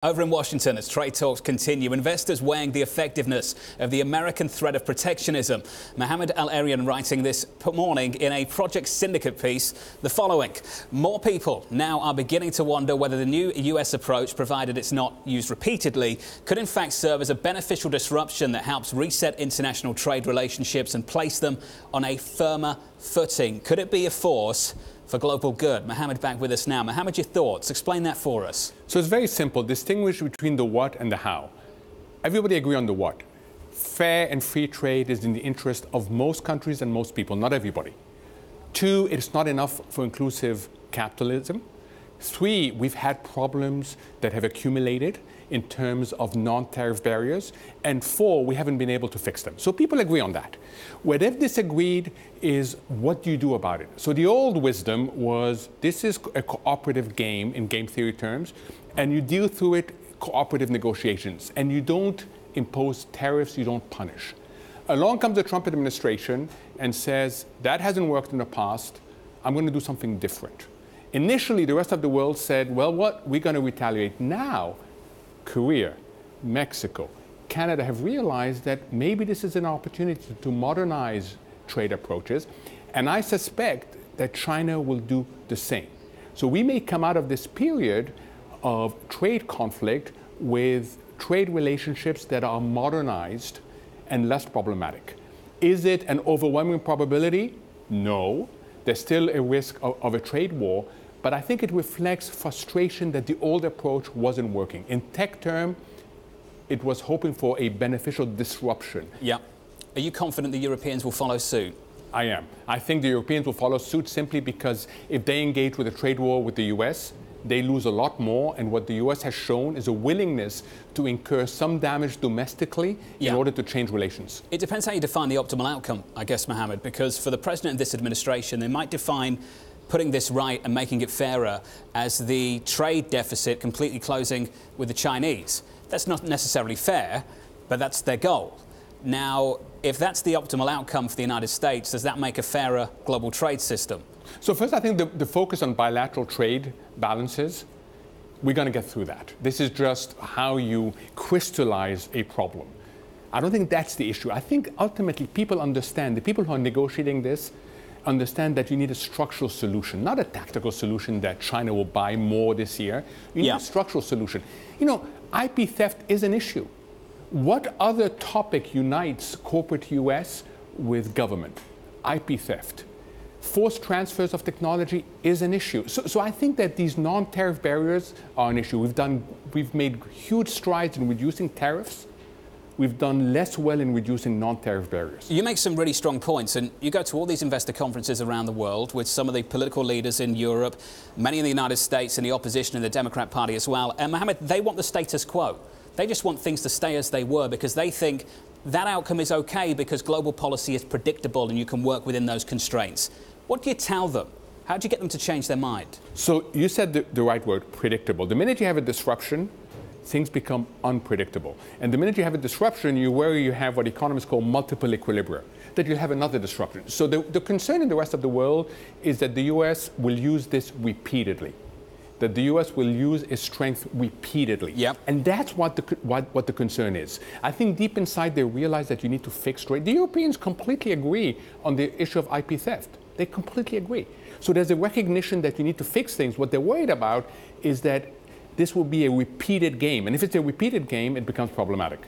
Over in Washington, as trade talks continue, investors weighing the effectiveness of the American threat of protectionism. Mohamed El-Erian writing this morning in a Project Syndicate piece the following. More people now are beginning to wonder whether the new US approach, provided it's not used repeatedly, could in fact serve as a beneficial disruption that helps reset international trade relationships and place them on a firmer footing. Could it be a force for global good? Mohamed back with us now. Mohamed, your thoughts? Explain that for us. So it's very simple. Distinguish between the what and the how. Everybody agree on the what. Fair and free trade is in the interest of most countries and most people, not everybody. 2, it's not enough for inclusive capitalism. 3, we've had problems that have accumulated in terms of non-tariff barriers. And 4, we haven't been able to fix them. So people agree on that. Where they've disagreed is what do you do about it? So the old wisdom was this is a cooperative game in game theory terms, and you deal through it cooperative negotiations. And you don't impose tariffs, you don't punish. Along comes the Trump administration and says, that hasn't worked in the past, I'm going to do something different. Initially, the rest of the world said, well, what? We're going to retaliate. Now, Korea, Mexico, Canada have realized that maybe this is an opportunity to modernize trade approaches. And I suspect that China will do the same. So we may come out of this period of trade conflict with trade relationships that are modernized and less problematic. Is it an overwhelming probability? No. There's still a risk of a trade war. But I think it reflects frustration that the old approach wasn't working. In tech term, it was hoping for a beneficial disruption. Yeah. Are you confident the Europeans will follow suit? I am. I think the Europeans will follow suit simply because if they engage with a trade war with the US, they lose a lot more. And what the US has shown is a willingness to incur some damage domestically in order to change relations. It depends how you define the optimal outcome, I guess, Mohamed, because for the president of this administration, they might define putting this right and making it fairer as the trade deficit completely closing with the Chinese. That's not necessarily fair, but that's their goal. Now, if that's the optimal outcome for the United States, does that make a fairer global trade system? So first, I think the focus on bilateral trade balances, we're going to get through that. This is just how you crystallize a problem. I don't think that's the issue. I think ultimately people understand, the people who are negotiating this, understand that you need a structural solution, not a tactical solution that China will buy more this year. You need a structural solution. You know, IP theft is an issue. What other topic unites corporate US with government? IP theft. Forced transfers of technology is an issue. So I think that these non-tariff barriers are an issue. We've made huge strides in reducing tariffs. We've done less well in reducing non-tariff barriers. You make some really strong points, and you go to all these investor conferences around the world with some of the political leaders in Europe, many in the United States, and the opposition in the Democrat Party as well. And Mohamed, they want the status quo. They just want things to stay as they were because they think that outcome is okay because global policy is predictable and you can work within those constraints. What do you tell them? How do you get them to change their mind? So you said the right word, predictable. The minute you have a disruption, things become unpredictable. And the minute you have a disruption, you worry you have what economists call multiple equilibria, that you'll have another disruption. So the concern in the rest of the world is that the US will use this repeatedly, that the US will use its strength repeatedly. Yep. And that's what the concern is. I think deep inside they realize that you need to fix trade. The Europeans completely agree on the issue of IP theft. They completely agree. So there's a recognition that you need to fix things. What they're worried about is that this will be a repeated game. And if it's a repeated game, it becomes problematic.